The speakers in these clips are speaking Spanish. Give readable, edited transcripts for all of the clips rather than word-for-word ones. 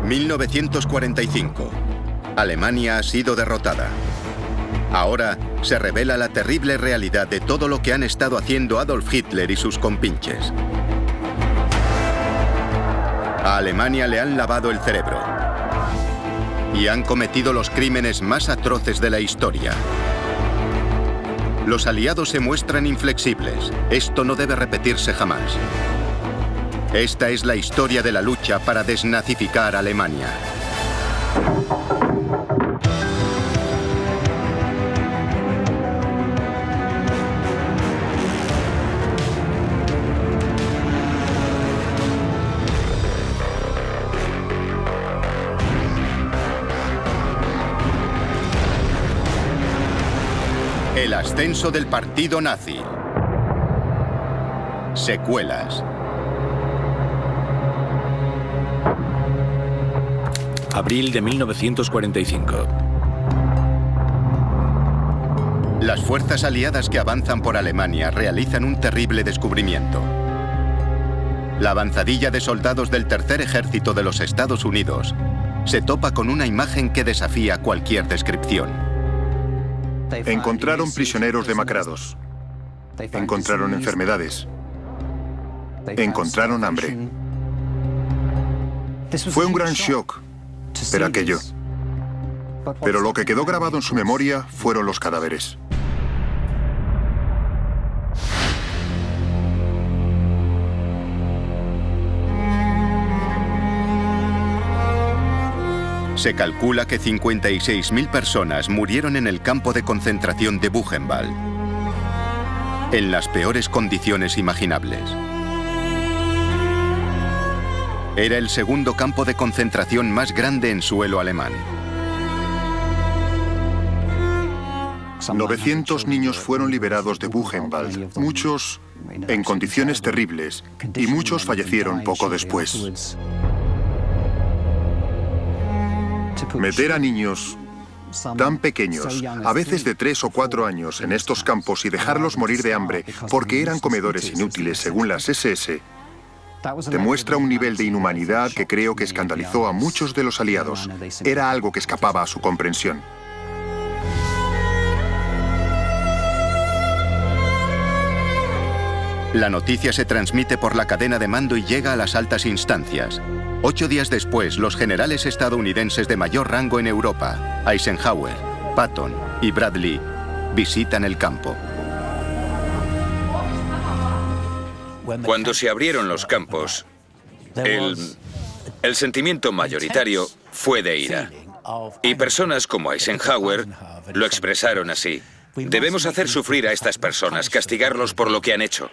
1945. Alemania ha sido derrotada. Ahora se revela la terrible realidad de todo lo que han estado haciendo Adolf Hitler y sus compinches. A Alemania le han lavado el cerebro y han cometido los crímenes más atroces de la historia. Los aliados se muestran inflexibles. Esto no debe repetirse jamás. Esta es la historia de la lucha para desnazificar Alemania. El ascenso del partido nazi. Secuelas. Abril de 1945. Las fuerzas aliadas que avanzan por Alemania realizan un terrible descubrimiento. La avanzadilla de soldados del Tercer Ejército de los Estados Unidos se topa con una imagen que desafía cualquier descripción. Encontraron prisioneros demacrados. Encontraron enfermedades. Encontraron hambre. Fue un gran shock ver aquello. Pero lo que quedó grabado en su memoria fueron los cadáveres. Se calcula que 56.000 personas murieron en el campo de concentración de Buchenwald, en las peores condiciones imaginables. Era el segundo campo de concentración más grande en suelo alemán. 900 niños fueron liberados de Buchenwald, muchos en condiciones terribles, y muchos fallecieron poco después. Meter a niños tan pequeños, a veces de 3 o 4 años, en estos campos y dejarlos morir de hambre porque eran comedores inútiles según las SS, demuestra un nivel de inhumanidad que creo que escandalizó a muchos de los aliados. Era algo que escapaba a su comprensión. La noticia se transmite por la cadena de mando y llega a las altas instancias. 8 días después, los generales estadounidenses de mayor rango en Europa, Eisenhower, Patton y Bradley, visitan el campo. Cuando se abrieron los campos, el sentimiento mayoritario fue de ira. Y personas como Eisenhower lo expresaron así. Debemos hacer sufrir a estas personas, castigarlos por lo que han hecho.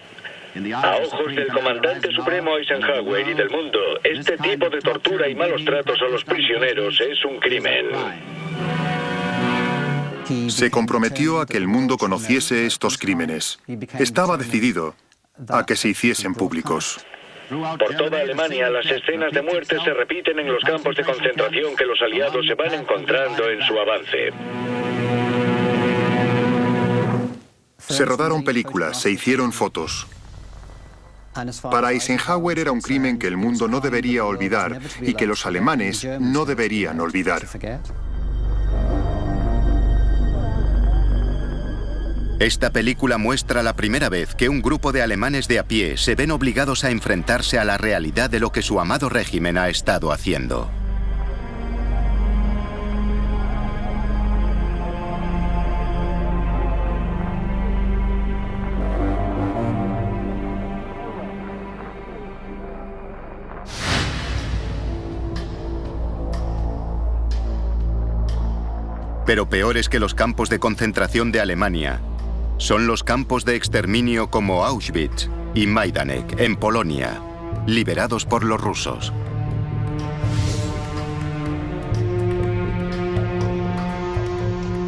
A ojos del comandante supremo Eisenhower y del mundo, este tipo de tortura y malos tratos a los prisioneros es un crimen. Se comprometió a que el mundo conociese estos crímenes. Estaba decidido a que se hiciesen públicos. Por toda Alemania, las escenas de muerte se repiten en los campos de concentración que los aliados se van encontrando en su avance. Se rodaron películas, se hicieron fotos. Para Eisenhower era un crimen que el mundo no debería olvidar y que los alemanes no deberían olvidar. Esta película muestra la primera vez que un grupo de alemanes de a pie se ven obligados a enfrentarse a la realidad de lo que su amado régimen ha estado haciendo. Pero peores que los campos de concentración de Alemania son los campos de exterminio como Auschwitz y Majdanek, en Polonia, liberados por los rusos.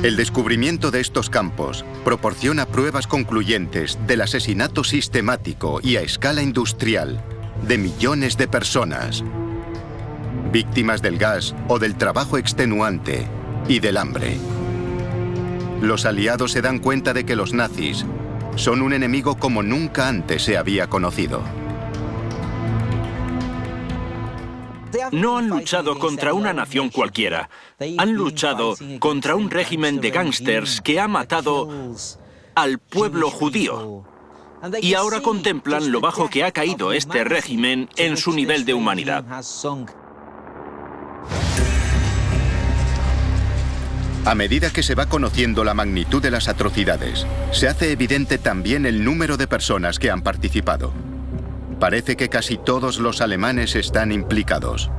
El descubrimiento de estos campos proporciona pruebas concluyentes del asesinato sistemático y a escala industrial de millones de personas, víctimas del gas o del trabajo extenuante y del hambre. Los aliados se dan cuenta de que los nazis son un enemigo como nunca antes se había conocido. No han luchado contra una nación cualquiera. Han luchado contra un régimen de gángsters que ha matado al pueblo judío. Y ahora contemplan lo bajo que ha caído este régimen en su nivel de humanidad. A medida que se va conociendo la magnitud de las atrocidades, se hace evidente también el número de personas que han participado. Parece que casi todos los alemanes están implicados.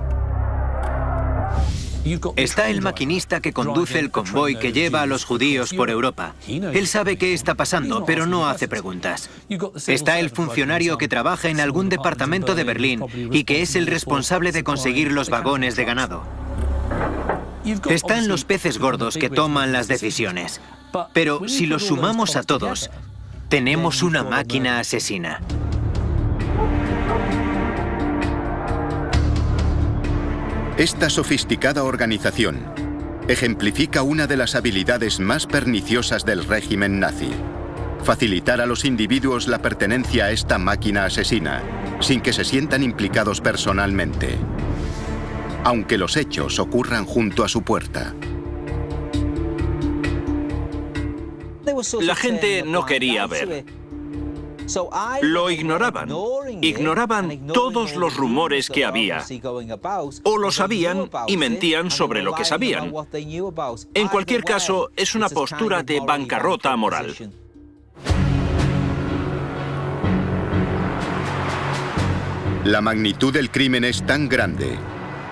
Está el maquinista que conduce el convoy que lleva a los judíos por Europa. Él sabe qué está pasando, pero no hace preguntas. Está el funcionario que trabaja en algún departamento de Berlín y que es el responsable de conseguir los vagones de ganado. Están los peces gordos que toman las decisiones. Pero si los sumamos a todos, tenemos una máquina asesina. Esta sofisticada organización ejemplifica una de las habilidades más perniciosas del régimen nazi: facilitar a los individuos la pertenencia a esta máquina asesina, sin que se sientan implicados personalmente, aunque los hechos ocurran junto a su puerta. La gente no quería ver. Lo ignoraban. Ignoraban todos los rumores que había. O lo sabían y mentían sobre lo que sabían. En cualquier caso, es una postura de bancarrota moral. La magnitud del crimen es tan grande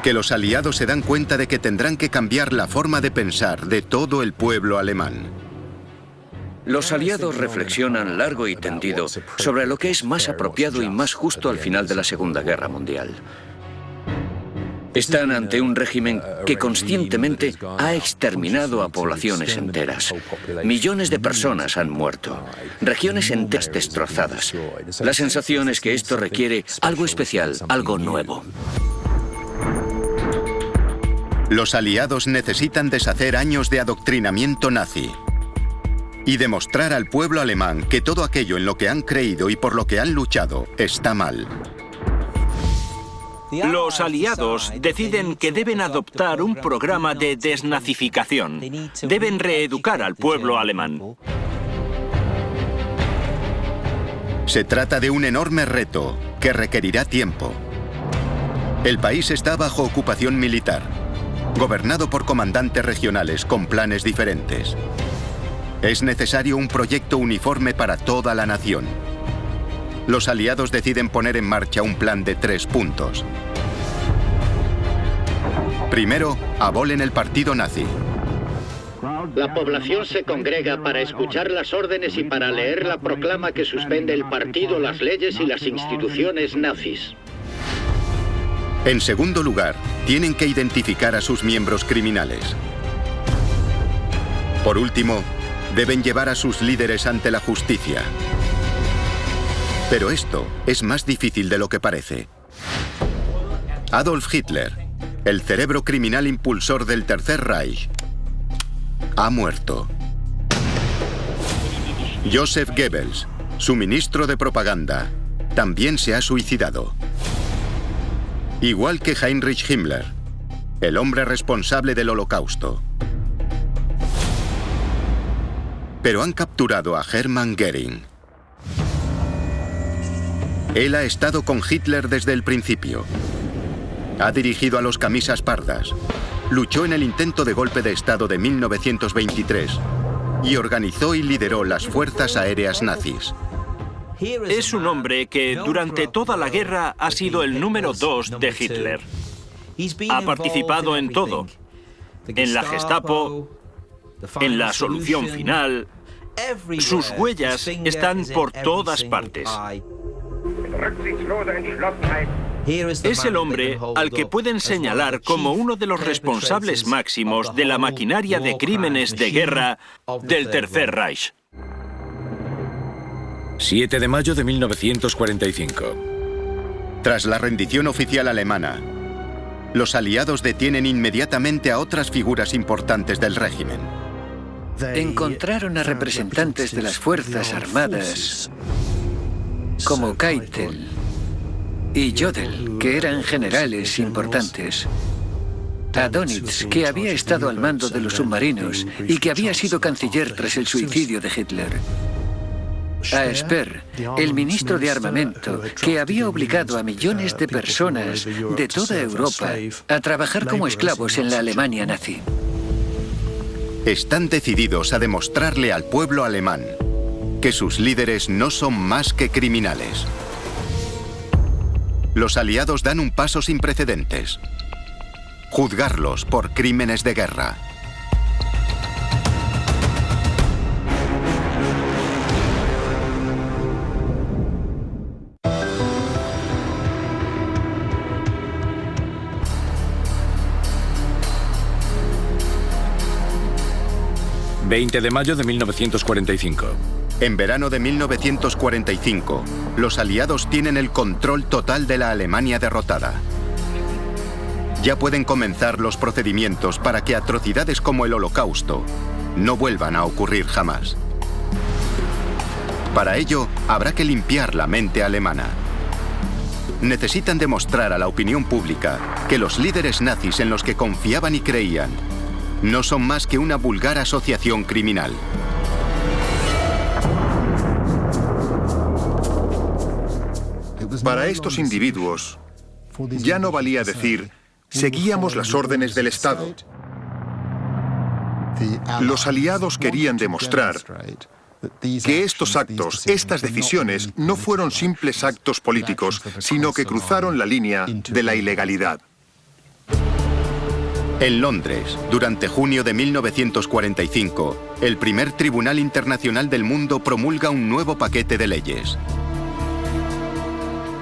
que los aliados se dan cuenta de que tendrán que cambiar la forma de pensar de todo el pueblo alemán. Los aliados reflexionan largo y tendido sobre lo que es más apropiado y más justo al final de la Segunda Guerra Mundial. Están ante un régimen que conscientemente ha exterminado a poblaciones enteras. Millones de personas han muerto, regiones enteras destrozadas. La sensación es que esto requiere algo especial, algo nuevo. Los aliados necesitan deshacer años de adoctrinamiento nazi y demostrar al pueblo alemán que todo aquello en lo que han creído y por lo que han luchado está mal. Los aliados deciden que deben adoptar un programa de desnazificación. Deben reeducar al pueblo alemán. Se trata de un enorme reto que requerirá tiempo. El país está bajo ocupación militar, gobernado por comandantes regionales con planes diferentes. Es necesario un proyecto uniforme para toda la nación. Los aliados deciden poner en marcha un plan de 3 puntos. Primero, abolen el partido nazi. La población se congrega para escuchar las órdenes y para leer la proclama que suspende el partido, las leyes y las instituciones nazis. En segundo lugar, tienen que identificar a sus miembros criminales. Por último, deben llevar a sus líderes ante la justicia. Pero esto es más difícil de lo que parece. Adolf Hitler, el cerebro criminal impulsor del Tercer Reich, ha muerto. Joseph Goebbels, su ministro de propaganda, también se ha suicidado. Igual que Heinrich Himmler, el hombre responsable del Holocausto. Pero han capturado a Hermann Göring. Él ha estado con Hitler desde el principio. Ha dirigido a los camisas pardas, luchó en el intento de golpe de Estado de 1923 y organizó y lideró las fuerzas aéreas nazis. Es un hombre que durante toda la guerra ha sido el número 2 de Hitler. Ha participado en todo. En la Gestapo, en la solución final. Sus huellas están por todas partes. Es el hombre al que pueden señalar como uno de los responsables máximos de la maquinaria de crímenes de guerra del Tercer Reich. 7 de mayo de 1945. Tras la rendición oficial alemana, los aliados detienen inmediatamente a otras figuras importantes del régimen. Encontraron a representantes de las Fuerzas Armadas, como Keitel, y Jodl, que eran generales importantes, a Dönitz, que había estado al mando de los submarinos y que había sido canciller tras el suicidio de Hitler, a Speer, el ministro de armamento, que había obligado a millones de personas de toda Europa a trabajar como esclavos en la Alemania nazi. Están decididos a demostrarle al pueblo alemán que sus líderes no son más que criminales. Los aliados dan un paso sin precedentes: juzgarlos por crímenes de guerra. ...20 de mayo de 1945. En verano de 1945, los aliados tienen el control total de la Alemania derrotada. Ya pueden comenzar los procedimientos para que atrocidades como el Holocausto no vuelvan a ocurrir jamás. Para ello, habrá que limpiar la mente alemana. Necesitan demostrar a la opinión pública que los líderes nazis en los que confiaban y creían no son más que una vulgar asociación criminal. Para estos individuos, ya no valía decir, seguíamos las órdenes del Estado. Los aliados querían demostrar que estos actos, estas decisiones, no fueron simples actos políticos, sino que cruzaron la línea de la ilegalidad. En Londres, durante junio de 1945, el primer Tribunal Internacional del Mundo promulga un nuevo paquete de leyes.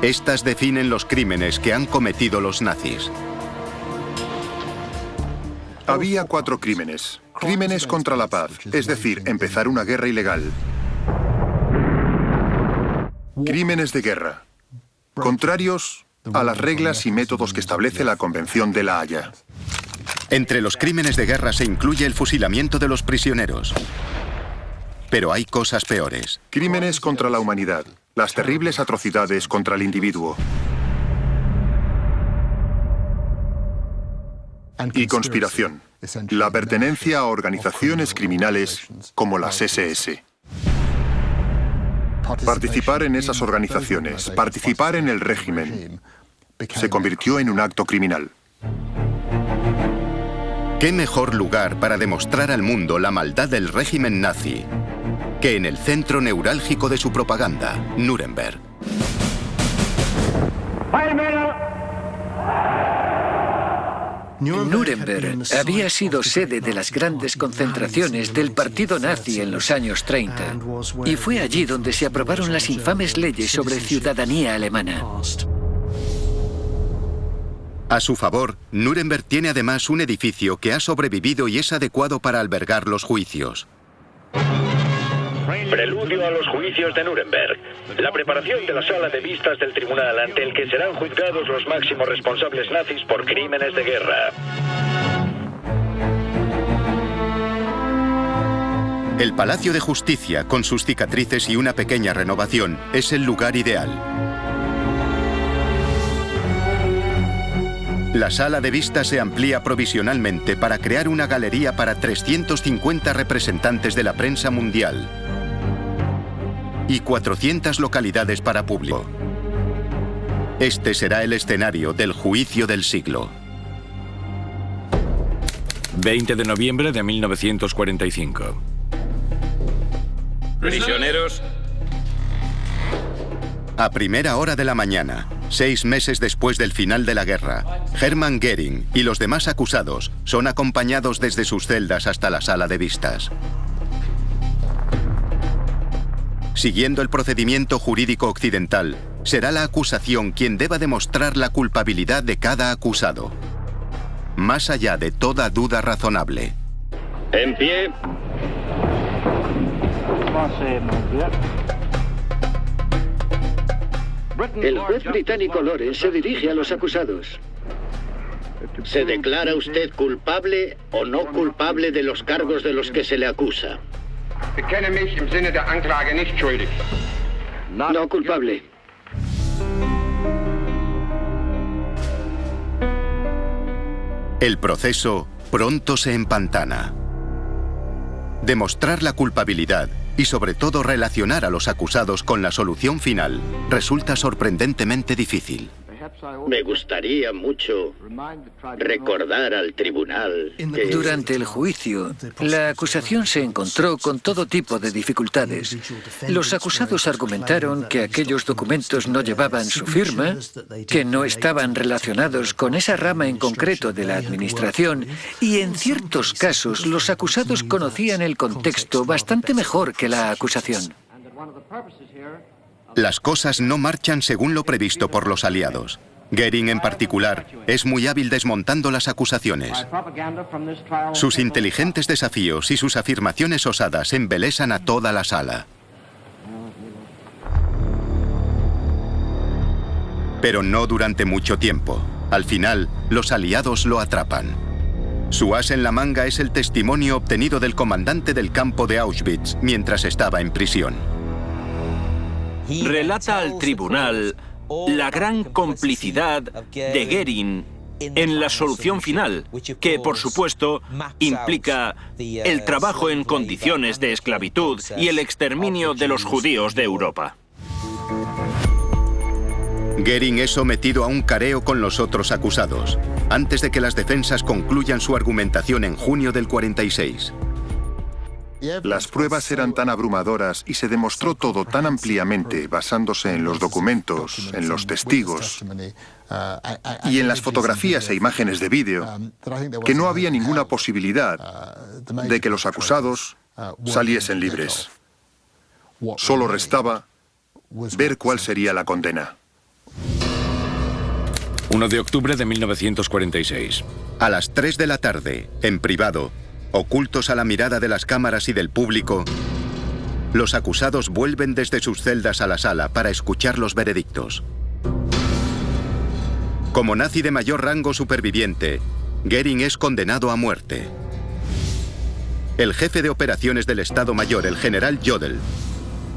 Estas definen los crímenes que han cometido los nazis. Había 4 crímenes. Crímenes contra la paz, es decir, empezar una guerra ilegal. Crímenes de guerra, contrarios a las reglas y métodos que establece la Convención de La Haya. Entre los crímenes de guerra se incluye el fusilamiento de los prisioneros. Pero hay cosas peores. Crímenes contra la humanidad, las terribles atrocidades contra el individuo. Y conspiración, la pertenencia a organizaciones criminales como las SS. Participar en esas organizaciones, participar en el régimen, se convirtió en un acto criminal. ¿Qué mejor lugar para demostrar al mundo la maldad del régimen nazi que en el centro neurálgico de su propaganda, Nuremberg? Nuremberg había sido sede de las grandes concentraciones del partido nazi en los años 30 y fue allí donde se aprobaron las infames leyes sobre ciudadanía alemana. A su favor, Nuremberg tiene además un edificio que ha sobrevivido y es adecuado para albergar los juicios. Preludio a los juicios de Nuremberg. La preparación de la sala de vistas del tribunal ante el que serán juzgados los máximos responsables nazis por crímenes de guerra. El Palacio de Justicia, con sus cicatrices y una pequeña renovación, es el lugar ideal. La sala de vistas se amplía provisionalmente para crear una galería para 350 representantes de la prensa mundial y 400 localidades para público. Este será el escenario del juicio del siglo. 20 de noviembre de 1945. Prisioneros. A primera hora de la mañana, 6 meses después del final de la guerra, Hermann Göring y los demás acusados son acompañados desde sus celdas hasta la sala de vistas. Siguiendo el procedimiento jurídico occidental, será la acusación quien deba demostrar la culpabilidad de cada acusado, más allá de toda duda razonable. En pie. El juez británico Lawrence se dirige a los acusados. ¿Se declara usted culpable o no culpable de los cargos de los que se le acusa? No culpable. El proceso pronto se empantana. Demostrar la culpabilidad y sobre todo relacionar a los acusados con la solución final resulta sorprendentemente difícil. Me gustaría mucho recordar al tribunal que... Durante el juicio, la acusación se encontró con todo tipo de dificultades. Los acusados argumentaron que aquellos documentos no llevaban su firma, que no estaban relacionados con esa rama en concreto de la administración y, en ciertos casos, los acusados conocían el contexto bastante mejor que la acusación. Las cosas no marchan según lo previsto por los aliados. Goering, en particular, es muy hábil desmontando las acusaciones. Sus inteligentes desafíos y sus afirmaciones osadas embelesan a toda la sala. Pero no durante mucho tiempo. Al final, los aliados lo atrapan. Su as en la manga es el testimonio obtenido del comandante del campo de Auschwitz mientras estaba en prisión. Relata al tribunal la gran complicidad de Goering en la solución final, que por supuesto implica el trabajo en condiciones de esclavitud y el exterminio de los judíos de Europa. Goering es sometido a un careo con los otros acusados, antes de que las defensas concluyan su argumentación en junio del 46. Las pruebas eran tan abrumadoras y se demostró todo tan ampliamente basándose en los documentos, en los testigos y en las fotografías e imágenes de vídeo, que no había ninguna posibilidad de que los acusados saliesen libres. Solo restaba ver cuál sería la condena. 1 de octubre de 1946. A las 3 de la tarde, en privado, ocultos a la mirada de las cámaras y del público, los acusados vuelven desde sus celdas a la sala para escuchar los veredictos. Como nazi de mayor rango superviviente, Goering es condenado a muerte. El jefe de operaciones del Estado Mayor, el general Jodl,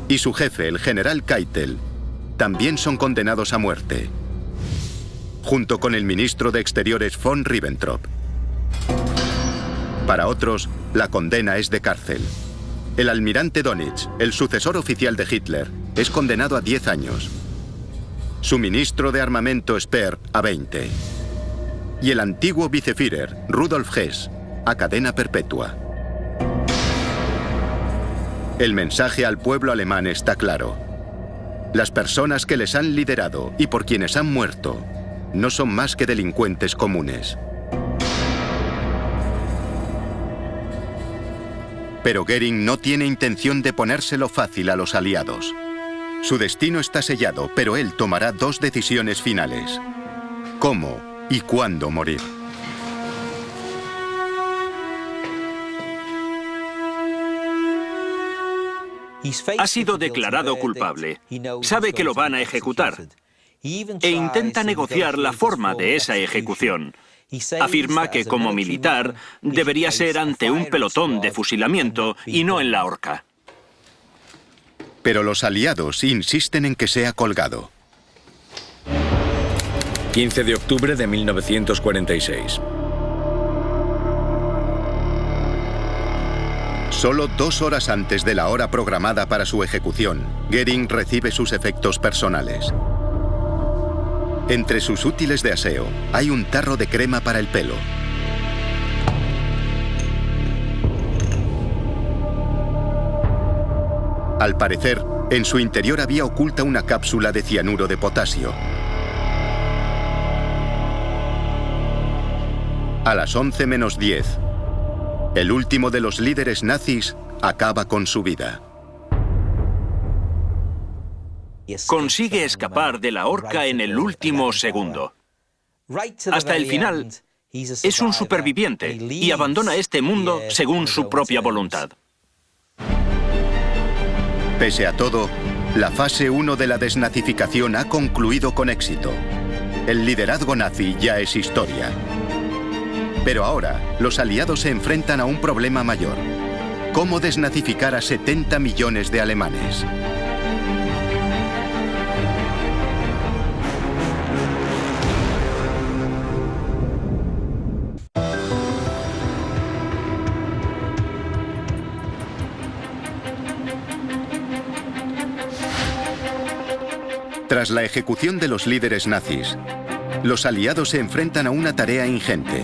y su jefe, el general Keitel, también son condenados a muerte, junto con el ministro de Exteriores von Ribbentrop. Para otros, la condena es de cárcel. El almirante Dönitz, el sucesor oficial de Hitler, es condenado a 10 años. Su ministro de armamento Speer a 20. Y el antiguo viceführer, Rudolf Hess, a cadena perpetua. El mensaje al pueblo alemán está claro. Las personas que les han liderado y por quienes han muerto no son más que delincuentes comunes. Pero Goering no tiene intención de ponérselo fácil a los aliados. Su destino está sellado, pero él tomará 2 decisiones finales: cómo y cuándo morir. Ha sido declarado culpable. Sabe que lo van a ejecutar e intenta negociar la forma de esa ejecución. Afirma que como militar debería ser ante un pelotón de fusilamiento y no en la horca. Pero los aliados insisten en que sea colgado. 15 de octubre de 1946. Solo 2 horas antes de la hora programada para su ejecución, Goering recibe sus efectos personales. Entre sus útiles de aseo hay un tarro de crema para el pelo. Al parecer, en su interior había oculta una cápsula de cianuro de potasio. A las 11 menos 10, el último de los líderes nazis acaba con su vida. Consigue escapar de la horca en el último segundo. Hasta el final, es un superviviente y abandona este mundo según su propia voluntad. Pese a todo, la fase 1 de la desnazificación ha concluido con éxito. El liderazgo nazi ya es historia. Pero ahora, los aliados se enfrentan a un problema mayor: ¿cómo desnazificar a 70 millones de alemanes? Tras la ejecución de los líderes nazis, los aliados se enfrentan a una tarea ingente: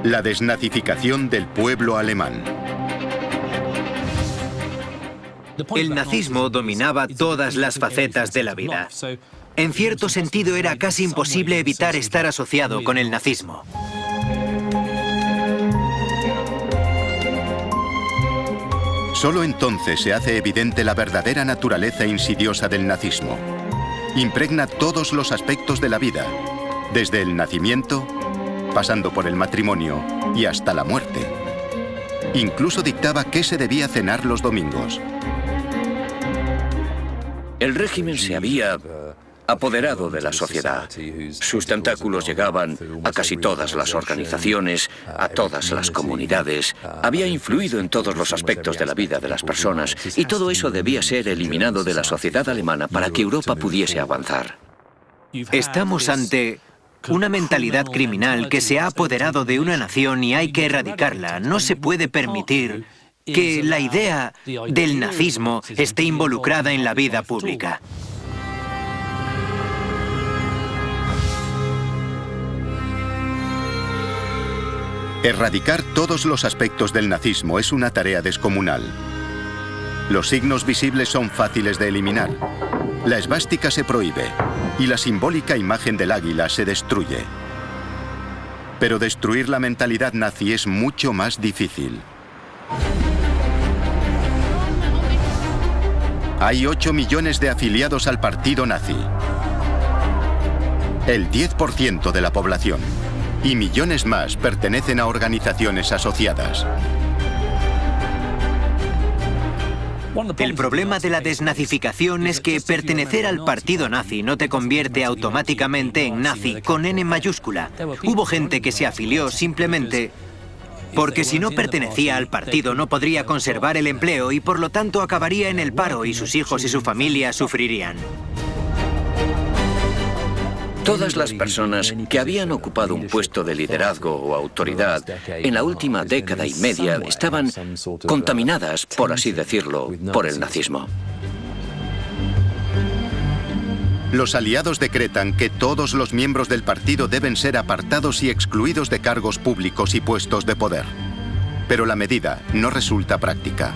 la desnazificación del pueblo alemán. El nazismo dominaba todas las facetas de la vida. En cierto sentido, era casi imposible evitar estar asociado con el nazismo. Solo entonces se hace evidente la verdadera naturaleza insidiosa del nazismo. Impregna todos los aspectos de la vida, desde el nacimiento, pasando por el matrimonio y hasta la muerte. Incluso dictaba qué se debía cenar los domingos. El régimen se había apoderado de la sociedad. Sus tentáculos llegaban a casi todas las organizaciones, a todas las comunidades. Había influido en todos los aspectos de la vida de las personas, y todo eso debía ser eliminado de la sociedad alemana para que Europa pudiese avanzar. Estamos ante una mentalidad criminal que se ha apoderado de una nación y hay que erradicarla. No se puede permitir que la idea del nazismo esté involucrada en la vida pública. Erradicar todos los aspectos del nazismo es una tarea descomunal. Los signos visibles son fáciles de eliminar. La esvástica se prohíbe y la simbólica imagen del águila se destruye. Pero destruir la mentalidad nazi es mucho más difícil. Hay 8 millones de afiliados al partido nazi. El 10% de la población. Y millones más pertenecen a organizaciones asociadas. El problema de la desnazificación es que pertenecer al partido nazi no te convierte automáticamente en nazi con N mayúscula. Hubo gente que se afilió simplemente porque si no pertenecía al partido no podría conservar el empleo y por lo tanto acabaría en el paro y sus hijos y su familia sufrirían. Todas las personas que habían ocupado un puesto de liderazgo o autoridad en la última década y media estaban contaminadas, por así decirlo, por el nazismo. Los aliados decretan que todos los miembros del partido deben ser apartados y excluidos de cargos públicos y puestos de poder. Pero la medida no resulta práctica.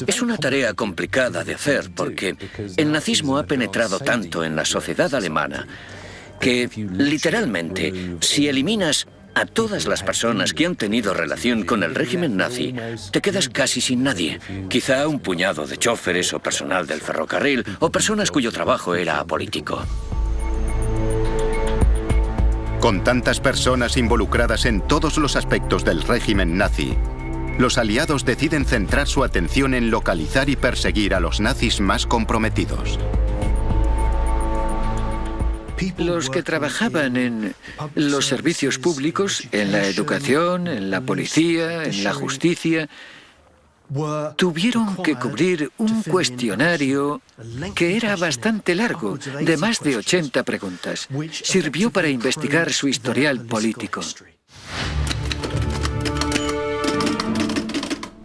Es una tarea complicada de hacer porque el nazismo ha penetrado tanto en la sociedad alemana que, literalmente, si eliminas a todas las personas que han tenido relación con el régimen nazi, te quedas casi sin nadie. Quizá un puñado de chóferes o personal del ferrocarril o personas cuyo trabajo era apolítico. Con tantas personas involucradas en todos los aspectos del régimen nazi, los aliados deciden centrar su atención en localizar y perseguir a los nazis más comprometidos. Los que trabajaban en los servicios públicos, en la educación, en la policía, en la justicia, tuvieron que cubrir un cuestionario que era bastante largo, de más de 80 preguntas. Sirvió para investigar su historial político.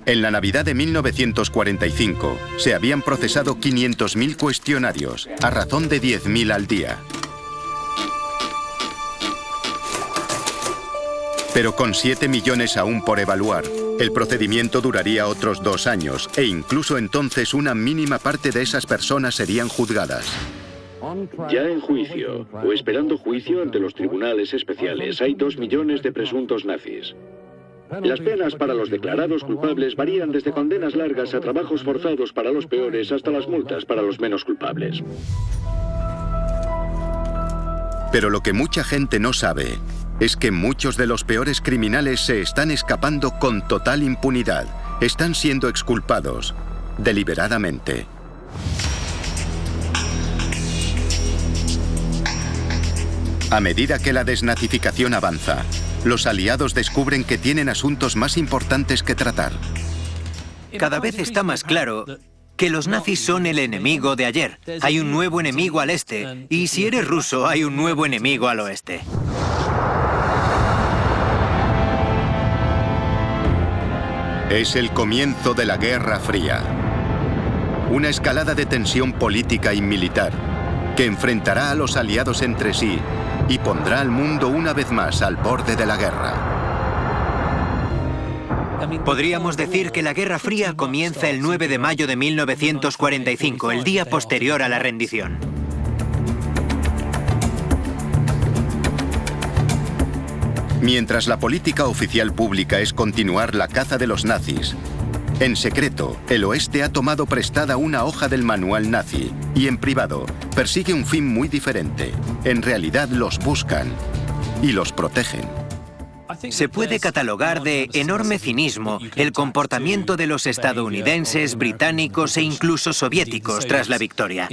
En la Navidad de 1945 se habían procesado 500.000 cuestionarios, a razón de 10.000 al día. Pero con 7 millones aún por evaluar, el procedimiento duraría otros 2 años e incluso entonces una mínima parte de esas personas serían juzgadas. Ya en juicio, o esperando juicio ante los tribunales especiales, hay 2 millones de presuntos nazis. Las penas para los declarados culpables varían desde condenas largas a trabajos forzados para los peores hasta las multas para los menos culpables. Pero lo que mucha gente no sabe es que muchos de los peores criminales se están escapando con total impunidad. Están siendo exculpados deliberadamente. A medida que la desnazificación avanza, los aliados descubren que tienen asuntos más importantes que tratar. Cada vez está más claro que los nazis son el enemigo de ayer. Hay un nuevo enemigo al este, y si eres ruso, hay un nuevo enemigo al oeste. Es el comienzo de la Guerra Fría. Una escalada de tensión política y militar que enfrentará a los aliados entre sí y pondrá al mundo una vez más al borde de la guerra. Podríamos decir que la Guerra Fría comienza el 9 de mayo de 1945, el día posterior a la rendición. Mientras la política oficial pública es continuar la caza de los nazis, en secreto, el oeste ha tomado prestada una hoja del manual nazi y en privado persigue un fin muy diferente. En realidad los buscan y los protegen. Se puede catalogar de enorme cinismo el comportamiento de los estadounidenses, británicos e incluso soviéticos tras la victoria.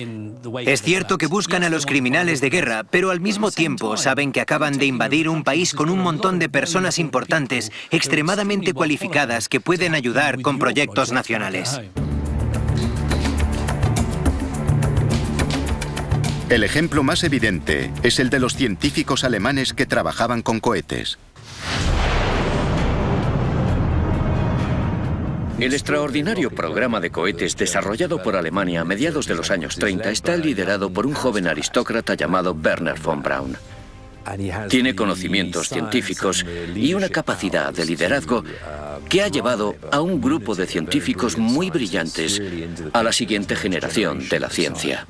Es cierto que buscan a los criminales de guerra, pero al mismo tiempo saben que acaban de invadir un país con un montón de personas importantes, extremadamente cualificadas, que pueden ayudar con proyectos nacionales. El ejemplo más evidente es el de los científicos alemanes que trabajaban con cohetes. El extraordinario programa de cohetes desarrollado por Alemania a mediados de los años 30 está liderado por un joven aristócrata llamado Wernher von Braun. Tiene conocimientos científicos y una capacidad de liderazgo que ha llevado a un grupo de científicos muy brillantes a la siguiente generación de la ciencia.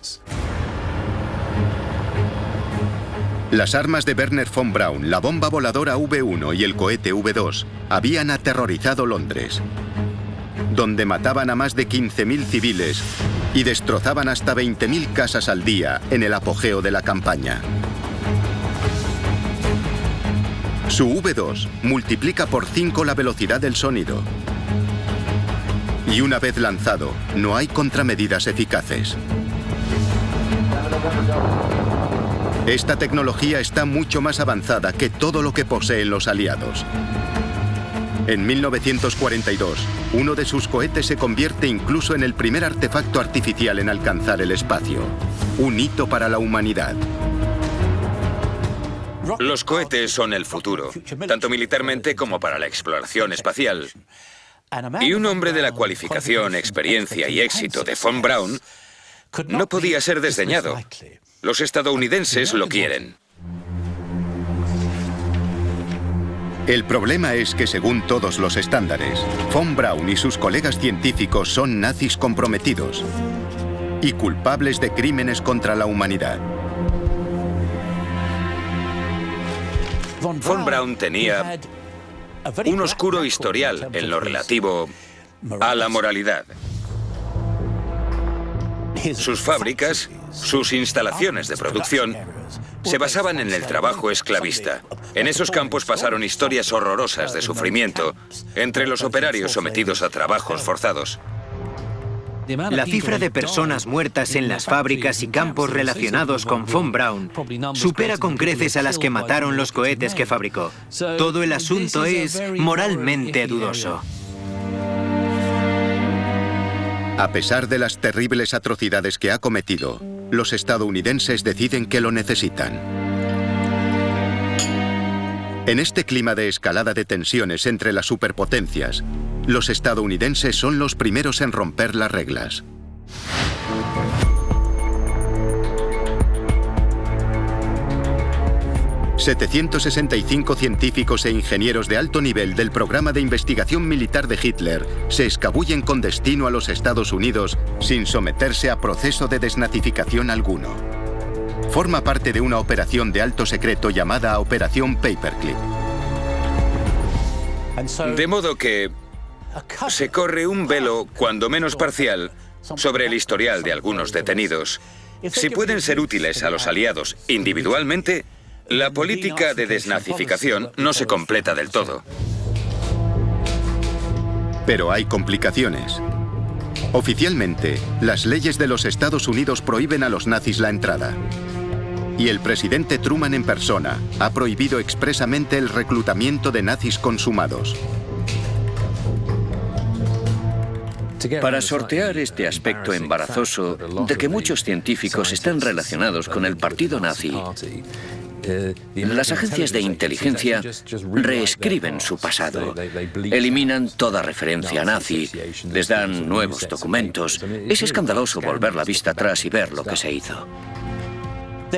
Las armas de Wernher von Braun, la bomba voladora V1 y el cohete V2 habían aterrorizado Londres, donde mataban a más de 15.000 civiles y destrozaban hasta 20.000 casas al día en el apogeo de la campaña. Su V2 multiplica por 5 la velocidad del sonido. Y una vez lanzado, no hay contramedidas eficaces. Esta tecnología está mucho más avanzada que todo lo que poseen los aliados. En 1942, uno de sus cohetes se convierte incluso en el primer artefacto artificial en alcanzar el espacio. Un hito para la humanidad. Los cohetes son el futuro, tanto militarmente como para la exploración espacial. Y un hombre de la cualificación, experiencia y éxito de von Braun no podía ser desdeñado. Los estadounidenses lo quieren. El problema es que, según todos los estándares, von Braun y sus colegas científicos son nazis comprometidos y culpables de crímenes contra la humanidad. Von Braun tenía un oscuro historial en lo relativo a la moralidad. Sus fábricas, sus instalaciones de producción, se basaban en el trabajo esclavista. En esos campos pasaron historias horrorosas de sufrimiento entre los operarios sometidos a trabajos forzados. La cifra de personas muertas en las fábricas y campos relacionados con von Braun supera con creces a las que mataron los cohetes que fabricó. Todo el asunto es moralmente dudoso. A pesar de las terribles atrocidades que ha cometido, los estadounidenses deciden que lo necesitan. En este clima de escalada de tensiones entre las superpotencias, los estadounidenses son los primeros en romper las reglas. ...765 científicos e ingenieros de alto nivel del programa de investigación militar de Hitler se escabullen con destino a los Estados Unidos sin someterse a proceso de desnazificación alguno. Forma parte de una operación de alto secreto llamada Operación Paperclip. De modo que se corre un velo, cuando menos parcial, sobre el historial de algunos detenidos. Si pueden ser útiles a los aliados individualmente, la política de desnazificación no se completa del todo. Pero hay complicaciones. Oficialmente, las leyes de los Estados Unidos prohíben a los nazis la entrada. Y el presidente Truman en persona ha prohibido expresamente el reclutamiento de nazis consumados. Para sortear este aspecto embarazoso de que muchos científicos están relacionados con el partido nazi, las agencias de inteligencia reescriben su pasado, eliminan toda referencia nazi, les dan nuevos documentos. Es escandaloso volver la vista atrás y ver lo que se hizo.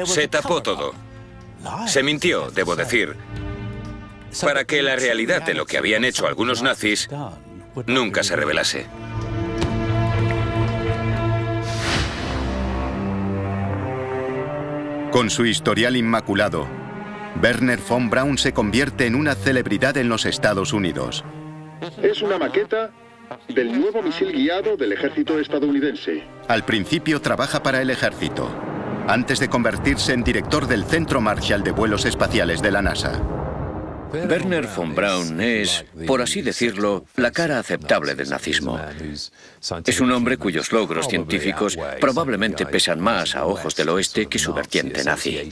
Se tapó todo. Se mintió, debo decir, para que la realidad de lo que habían hecho algunos nazis nunca se revelase. Con su historial inmaculado, Wernher von Braun se convierte en una celebridad en los Estados Unidos. Es una maqueta del nuevo misil guiado del ejército estadounidense. Al principio trabaja para el ejército, antes de convertirse en director del Centro Marshall de Vuelos Espaciales de la NASA. Wernher von Braun es, por así decirlo, la cara aceptable del nazismo. Es un hombre cuyos logros científicos probablemente pesan más a ojos del oeste que su vertiente nazi.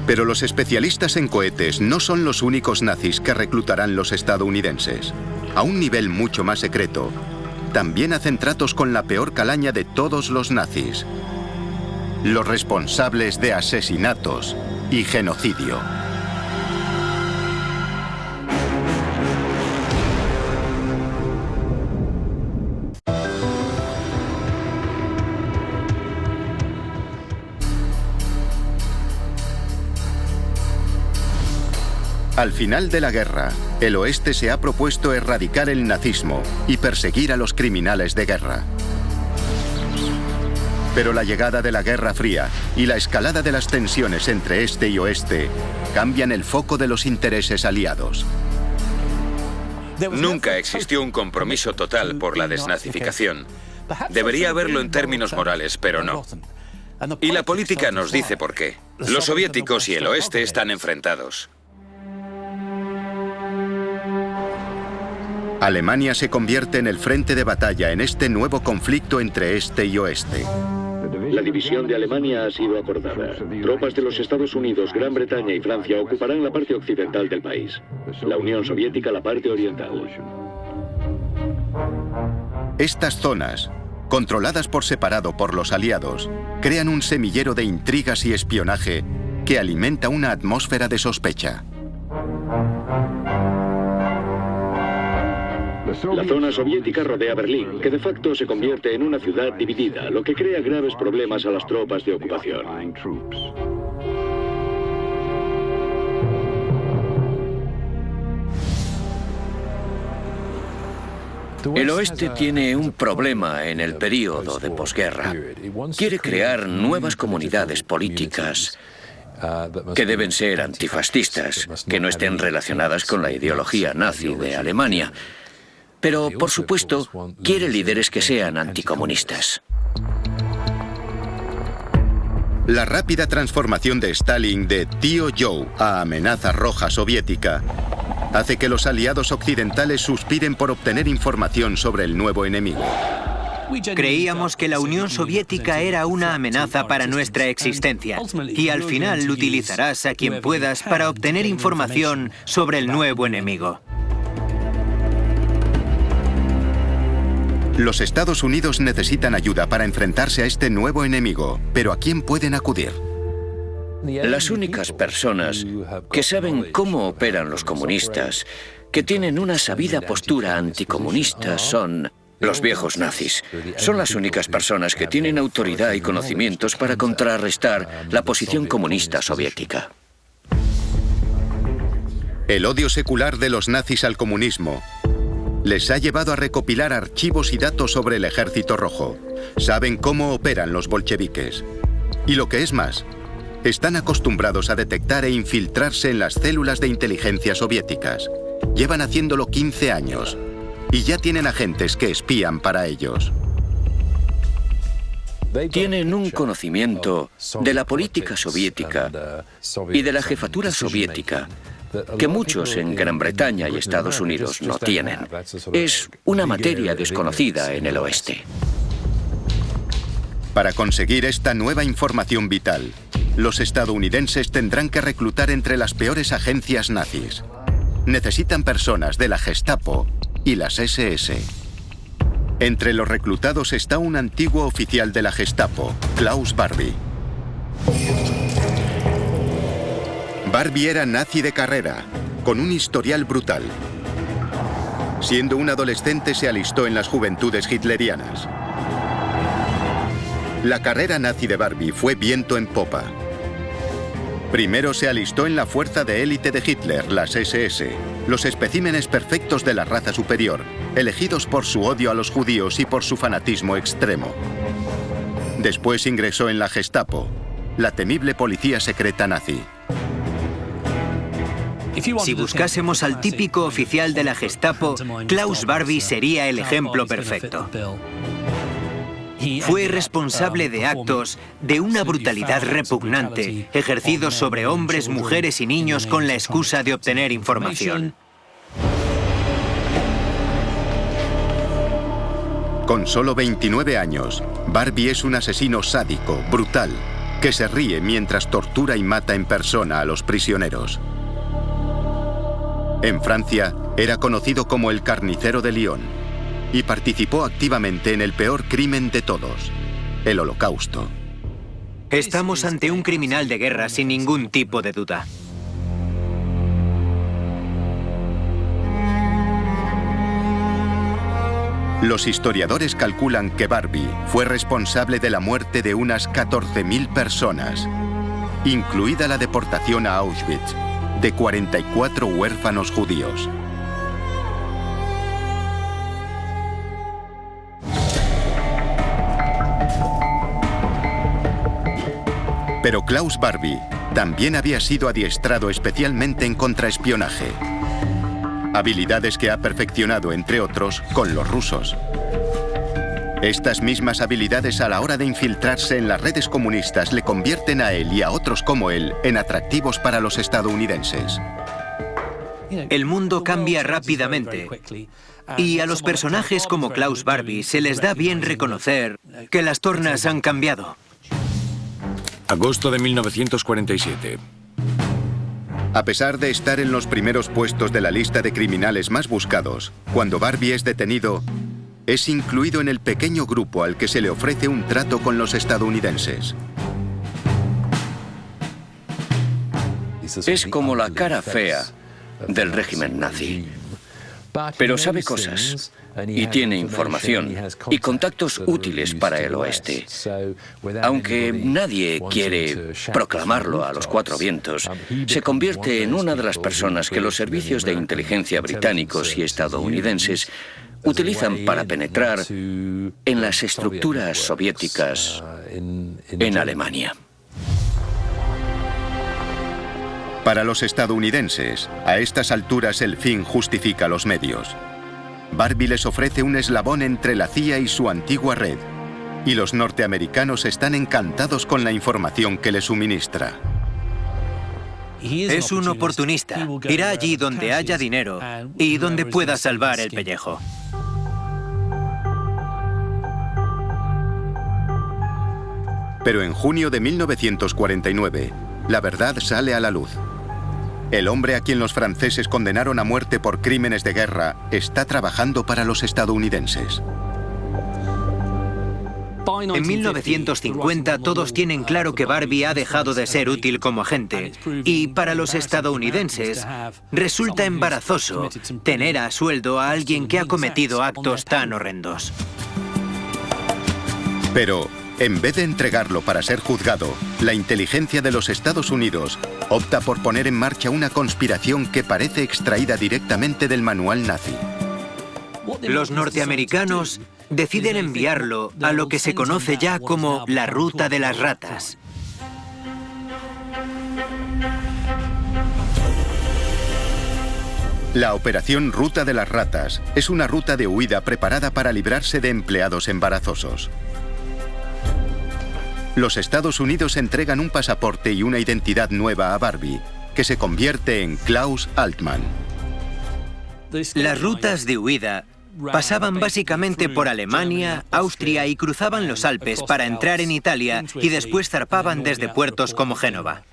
Pero los especialistas en cohetes no son los únicos nazis que reclutarán los estadounidenses. A un nivel mucho más secreto, también hacen tratos con la peor calaña de todos los nazis: los responsables de asesinatos y genocidio. Al final de la guerra, el oeste se ha propuesto erradicar el nazismo y perseguir a los criminales de guerra. Pero la llegada de la Guerra Fría y la escalada de las tensiones entre este y oeste cambian el foco de los intereses aliados. Nunca existió un compromiso total por la desnazificación. Debería haberlo en términos morales, pero no. Y la política nos dice por qué. Los soviéticos y el oeste están enfrentados. Alemania se convierte en el frente de batalla en este nuevo conflicto entre este y oeste. La división de Alemania ha sido acordada. Tropas de los Estados Unidos, Gran Bretaña y Francia ocuparán la parte occidental del país. La Unión Soviética la parte oriental. Estas zonas, controladas por separado por los aliados, crean un semillero de intrigas y espionaje que alimenta una atmósfera de sospecha. La zona soviética rodea Berlín, que de facto se convierte en una ciudad dividida, lo que crea graves problemas a las tropas de ocupación. El oeste tiene un problema en el período de posguerra. Quiere crear nuevas comunidades políticas que deben ser antifascistas, que no estén relacionadas con la ideología nazi de Alemania. Pero, por supuesto, quiere líderes que sean anticomunistas. La rápida transformación de Stalin de Tío Joe a amenaza roja soviética hace que los aliados occidentales suspiren por obtener información sobre el nuevo enemigo. Creíamos que la Unión Soviética era una amenaza para nuestra existencia y al final utilizarás a quien puedas para obtener información sobre el nuevo enemigo. Los Estados Unidos necesitan ayuda para enfrentarse a este nuevo enemigo, pero ¿a quién pueden acudir? Las únicas personas que saben cómo operan los comunistas, que tienen una sabida postura anticomunista, son los viejos nazis. Son las únicas personas que tienen autoridad y conocimientos para contrarrestar la posición comunista soviética. El odio secular de los nazis al comunismo les ha llevado a recopilar archivos y datos sobre el Ejército Rojo. Saben cómo operan los bolcheviques. Y lo que es más, están acostumbrados a detectar e infiltrarse en las células de inteligencia soviéticas. Llevan haciéndolo 15 años y ya tienen agentes que espían para ellos. Tienen un conocimiento de la política soviética y de la jefatura soviética que muchos en Gran Bretaña y Estados Unidos no tienen. Es una materia desconocida en el oeste. Para conseguir esta nueva información vital, los estadounidenses tendrán que reclutar entre las peores agencias nazis. Necesitan personas de la Gestapo y las SS. Entre los reclutados está un antiguo oficial de la Gestapo, Klaus Barbie. Barbie era nazi de carrera, con un historial brutal. Siendo un adolescente se alistó en las juventudes hitlerianas. La carrera nazi de Barbie fue viento en popa. Primero se alistó en la fuerza de élite de Hitler, las SS, los especímenes perfectos de la raza superior, elegidos por su odio a los judíos y por su fanatismo extremo. Después ingresó en la Gestapo, la temible policía secreta nazi. Si buscásemos al típico oficial de la Gestapo, Klaus Barbie sería el ejemplo perfecto. Fue responsable de actos de una brutalidad repugnante, ejercidos sobre hombres, mujeres y niños con la excusa de obtener información. Con solo 29 años, Barbie es un asesino sádico, brutal, que se ríe mientras tortura y mata en persona a los prisioneros. En Francia, era conocido como el Carnicero de Lyon y participó activamente en el peor crimen de todos, el Holocausto. Estamos ante un criminal de guerra sin ningún tipo de duda. Los historiadores calculan que Barbie fue responsable de la muerte de unas 14.000 personas, incluida la deportación a Auschwitz de 44 huérfanos judíos. Pero Klaus Barbie también había sido adiestrado especialmente en contraespionaje, habilidades que ha perfeccionado, entre otros, con los rusos. Estas mismas habilidades a la hora de infiltrarse en las redes comunistas le convierten a él y a otros como él en atractivos para los estadounidenses. El mundo cambia rápidamente y a los personajes como Klaus Barbie se les da bien reconocer que las tornas han cambiado. Agosto de 1947. A pesar de estar en los primeros puestos de la lista de criminales más buscados, cuando Barbie es detenido, es incluido en el pequeño grupo al que se le ofrece un trato con los estadounidenses. Es como la cara fea del régimen nazi. Pero sabe cosas y tiene información y contactos útiles para el oeste. Aunque nadie quiere proclamarlo a los cuatro vientos, se convierte en una de las personas que los servicios de inteligencia británicos y estadounidenses utilizan para penetrar en las estructuras soviéticas en Alemania. Para los estadounidenses, a estas alturas el fin justifica los medios. Barbie les ofrece un eslabón entre la CIA y su antigua red, y los norteamericanos están encantados con la información que le suministra. Es un oportunista. Irá allí donde haya dinero y donde pueda salvar el pellejo. Pero en junio de 1949, la verdad sale a la luz. El hombre a quien los franceses condenaron a muerte por crímenes de guerra está trabajando para los estadounidenses. En 1950 todos tienen claro que Barbie ha dejado de ser útil como agente y para los estadounidenses resulta embarazoso tener a sueldo a alguien que ha cometido actos tan horrendos. Pero, en vez de entregarlo para ser juzgado, la inteligencia de los Estados Unidos opta por poner en marcha una conspiración que parece extraída directamente del manual nazi. Los norteamericanos deciden enviarlo a lo que se conoce ya como la Ruta de las Ratas. La operación Ruta de las Ratas es una ruta de huida preparada para librarse de empleados embarazosos. Los Estados Unidos entregan un pasaporte y una identidad nueva a Barbie, que se convierte en Klaus Altmann. Las rutas de huida pasaban básicamente por Alemania, Austria y cruzaban los Alpes para entrar en Italia y después zarpaban desde puertos como Génova.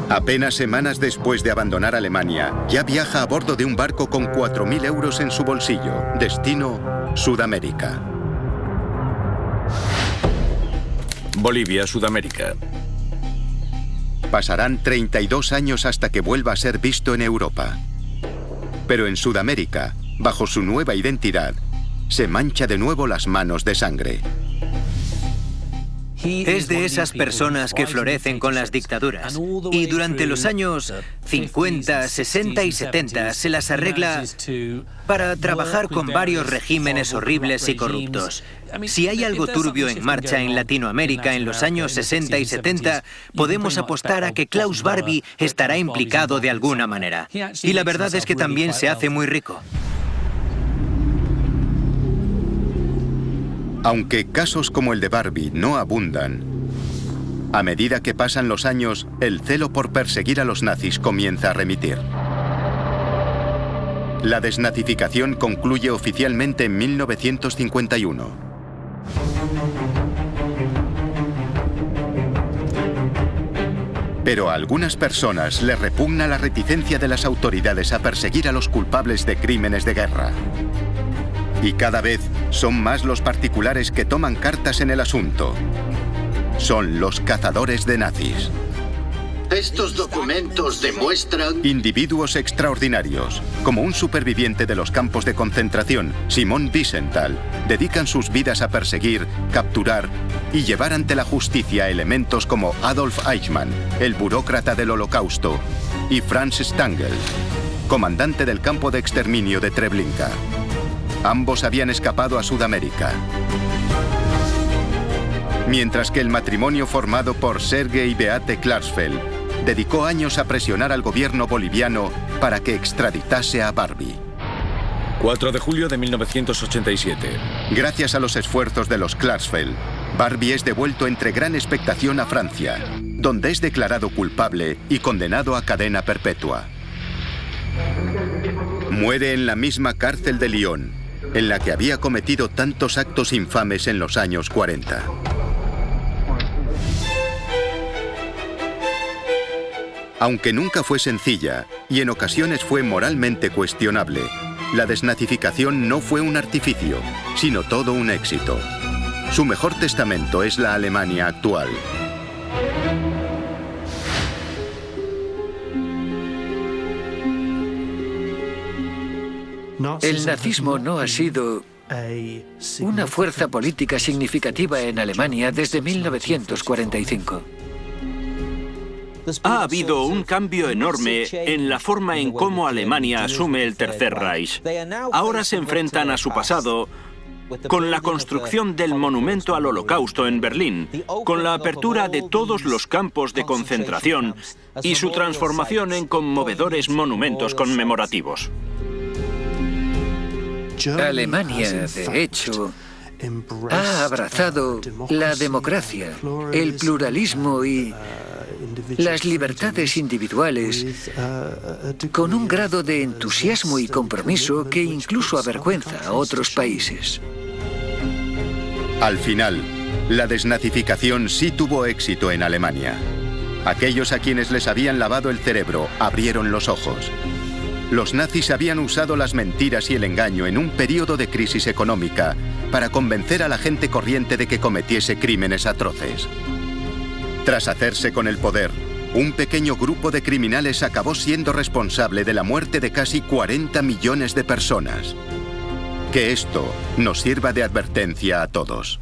Apenas semanas después de abandonar Alemania, ya viaja a bordo de un barco con 4.000 euros en su bolsillo. Destino, Sudamérica. Bolivia, Sudamérica. Pasarán 32 años hasta que vuelva a ser visto en Europa. Pero en Sudamérica, bajo su nueva identidad, se mancha de nuevo las manos de sangre. Es de esas personas que florecen con las dictaduras y durante los años 50, 60 y 70 se las arregla para trabajar con varios regímenes horribles y corruptos. Si hay algo turbio en marcha en Latinoamérica en los años 60 y 70, podemos apostar a que Klaus Barbie estará implicado de alguna manera. Y la verdad es que también se hace muy rico. Aunque casos como el de Barbie no abundan, a medida que pasan los años, el celo por perseguir a los nazis comienza a remitir. La desnazificación concluye oficialmente en 1951. Pero a algunas personas les repugna la reticencia de las autoridades a perseguir a los culpables de crímenes de guerra. Y cada vez son más los particulares que toman cartas en el asunto. Son los cazadores de nazis. Estos documentos demuestran... Individuos extraordinarios, como un superviviente de los campos de concentración, Simon Wiesenthal, dedican sus vidas a perseguir, capturar y llevar ante la justicia elementos como Adolf Eichmann, el burócrata del Holocausto, y Franz Stangl, comandante del campo de exterminio de Treblinka. Ambos habían escapado a Sudamérica. Mientras que el matrimonio formado por Sergei y Beate Klarsfeld dedicó años a presionar al gobierno boliviano para que extraditase a Barbie. 4 de julio de 1987. Gracias a los esfuerzos de los Klarsfeld, Barbie es devuelto entre gran expectación a Francia, donde es declarado culpable y condenado a cadena perpetua. Muere en la misma cárcel de Lyon, en la que había cometido tantos actos infames en los años 40. Aunque nunca fue sencilla y en ocasiones fue moralmente cuestionable, la desnazificación no fue un artificio, sino todo un éxito. Su mejor testamento es la Alemania actual. El nazismo no ha sido una fuerza política significativa en Alemania desde 1945. Ha habido un cambio enorme en la forma en cómo Alemania asume el Tercer Reich. Ahora se enfrentan a su pasado con la construcción del monumento al Holocausto en Berlín, con la apertura de todos los campos de concentración y su transformación en conmovedores monumentos conmemorativos. Alemania, de hecho, ha abrazado la democracia, el pluralismo y las libertades individuales con un grado de entusiasmo y compromiso que incluso avergüenza a otros países. Al final, la desnazificación sí tuvo éxito en Alemania. Aquellos a quienes les habían lavado el cerebro abrieron los ojos. Los nazis habían usado las mentiras y el engaño en un periodo de crisis económica para convencer a la gente corriente de que cometiese crímenes atroces. Tras hacerse con el poder, un pequeño grupo de criminales acabó siendo responsable de la muerte de casi 40 millones de personas. Que esto nos sirva de advertencia a todos.